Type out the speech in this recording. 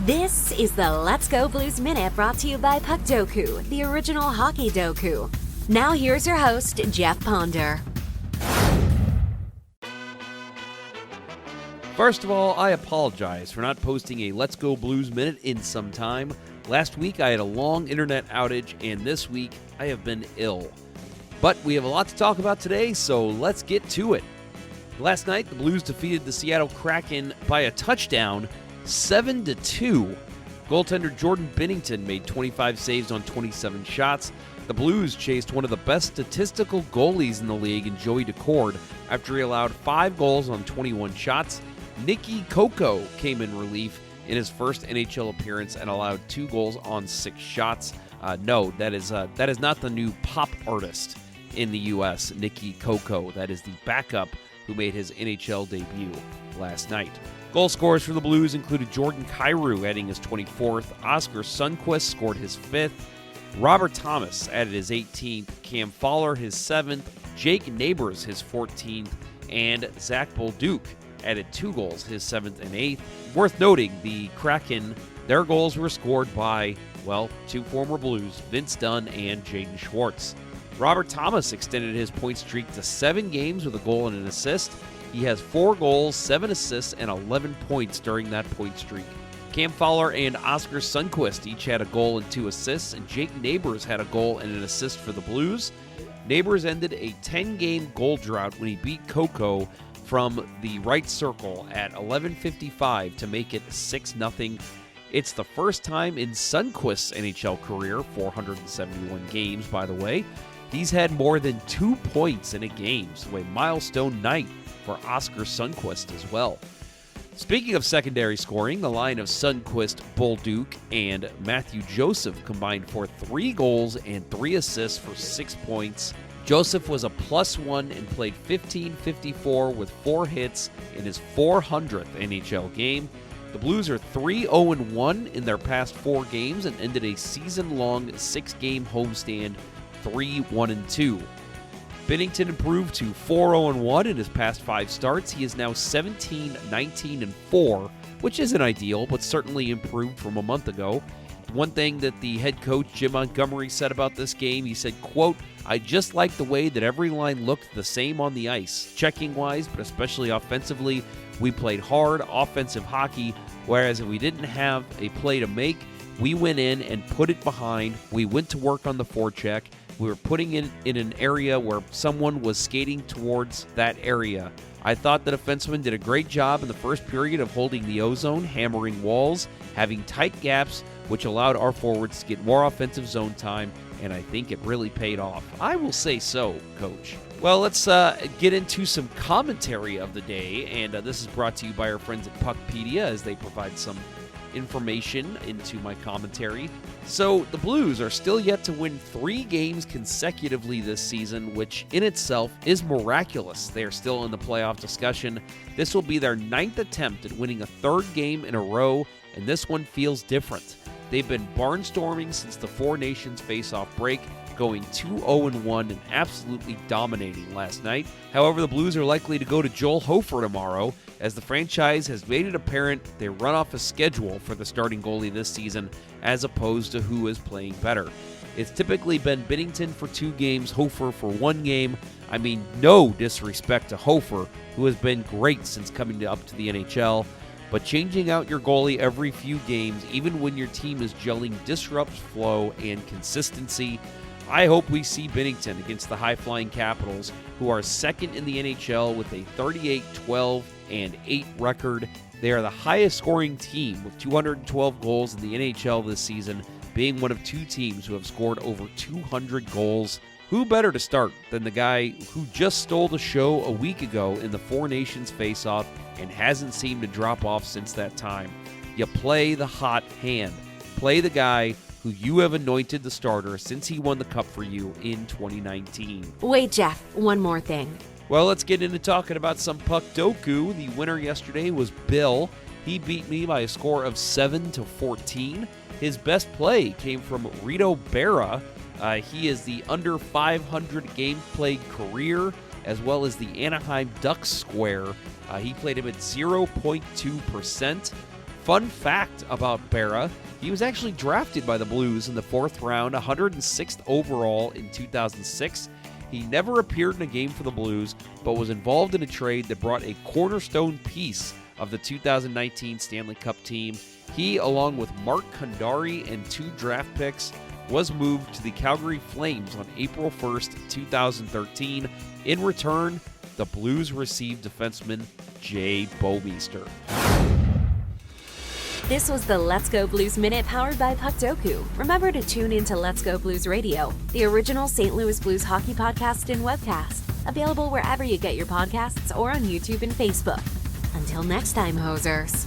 This is the Let's Go Blues Minute brought to you by Puckdoku, the original hockey doku. Now here's your host, Jeff Ponder. First of all, I apologize for not posting a Let's Go Blues Minute in some time. Last week I had a long internet outage, and this week I have been ill. But we have a lot to talk about today, so let's get to it. Last night, the Blues defeated the Seattle Kraken by a touchdown, 7-2. Goaltender Jordan Binnington made 25 saves on 27 shots. The Blues chased one of the best statistical goalies in the league in Joey Daccord after he allowed 5 goals on 21 shots. Nicky Coco came in relief in his first NHL appearance and allowed 2 goals on 6 shots. No, that is not the new pop artist in the U.S., Nicky Coco. That is the backup who made his NHL debut last night. Goal scorers for the Blues included Jordan Kyrou adding his 24th, Oskar Sundqvist scored his 5th, Robert Thomas added his 18th, Cam Fowler his 7th, Jake Neighbors his 14th, and Zach Bolduc added 2 goals, his 7th and 8th. Worth noting, the Kraken, their goals were scored by, 2 former Blues, Vince Dunn and Jaden Schwartz. Robert Thomas extended his point streak to 7 games with a goal and an assist. He has 4 goals, 7 assists, and 11 points during that point streak. Cam Fowler and Oskar Sundqvist each had a goal and 2 assists, and Jake Neighbors had a goal and an assist for the Blues. Neighbors ended a 10-game goal drought when he beat Coco from the right circle at 11:55 to make it 6-0. It's the first time in Sundqvist's NHL career, 471 games by the way, he's had more than 2 points in a game, so a milestone night for Oskar Sundqvist as well. Speaking of secondary scoring, the line of Sundqvist, Bolduc, and Matthew Joseph combined for 3 goals and 3 assists for 6 points. Joseph was a +1 and played 15:54 with 4 hits in his 400th NHL game. The Blues are 3-0-1 in their past 4 games and ended a season-long 6-game homestand 3-1-2. Binnington improved to 4-0-1 in his past 5 starts. He is now 17-19-4, which isn't ideal, but certainly improved from a month ago. One thing that the head coach, Jim Montgomery, said about this game, he said, quote, "I just like the way that every line looked the same on the ice. Checking-wise, but especially offensively, we played hard, offensive hockey, whereas if we didn't have a play to make, we went in and put it behind. We went to work on the forecheck. We were putting it in an area where someone was skating towards that area. I thought the defensemen did a great job in the first period of holding the ozone, hammering walls, having tight gaps, which allowed our forwards to get more offensive zone time, and I think it really paid off." I will say so, Coach. Well, let's get into some commentary of the day, and this is brought to you by our friends at Puckpedia as they provide some information into my commentary. So the Blues are still yet to win 3 games consecutively this season, which in itself is miraculous. They are still in the playoff discussion. This will be their 9th attempt at winning a 3rd game in a row, and this one feels different. They've been barnstorming since the Four Nations face-off break, going 2-0-1 and absolutely dominating last night. However, the Blues are likely to go to Joel Hofer tomorrow, as the franchise has made it apparent they run off a schedule for the starting goalie this season as opposed to who is playing better. It's typically been Binnington for 2 games, Hofer for 1 game. I mean, no disrespect to Hofer, who has been great since coming up to the NHL, but changing out your goalie every few games, even when your team is gelling, disrupts flow and consistency. I hope we see Binnington against the high-flying Capitals, who are 2nd in the NHL with a 38-12-8 record. They are the highest-scoring team with 212 goals in the NHL this season, being one of 2 teams who have scored over 200 goals. Who better to start than the guy who just stole the show a week ago in the Four Nations face-off and hasn't seemed to drop off since that time? You play the hot hand. Play the guy who you have anointed the starter since he won the Cup for you in 2019. Wait, Jeff, one more thing. Well, let's get into talking about some Puckdoku. The winner yesterday was Bill. He beat me by a score of 7-14. His best play came from Rito Berra. He is the under 500 game played career, as well as the Anaheim Ducks square. He played him at 0.2%. Fun fact about Berra, he was actually drafted by the Blues in the 4th round, 106th overall in 2006. He never appeared in a game for the Blues, but was involved in a trade that brought a cornerstone piece of the 2019 Stanley Cup team. He, along with Mark Kandari and 2 draft picks, was moved to the Calgary Flames on April 1st, 2013. In return, the Blues received defenseman Jay Bouwmeester. This was the Let's Go Blues Minute powered by Puckdoku. Remember to tune into Let's Go Blues Radio, the original St. Louis Blues hockey podcast and webcast. Available wherever you get your podcasts or on YouTube and Facebook. Until next time, hosers.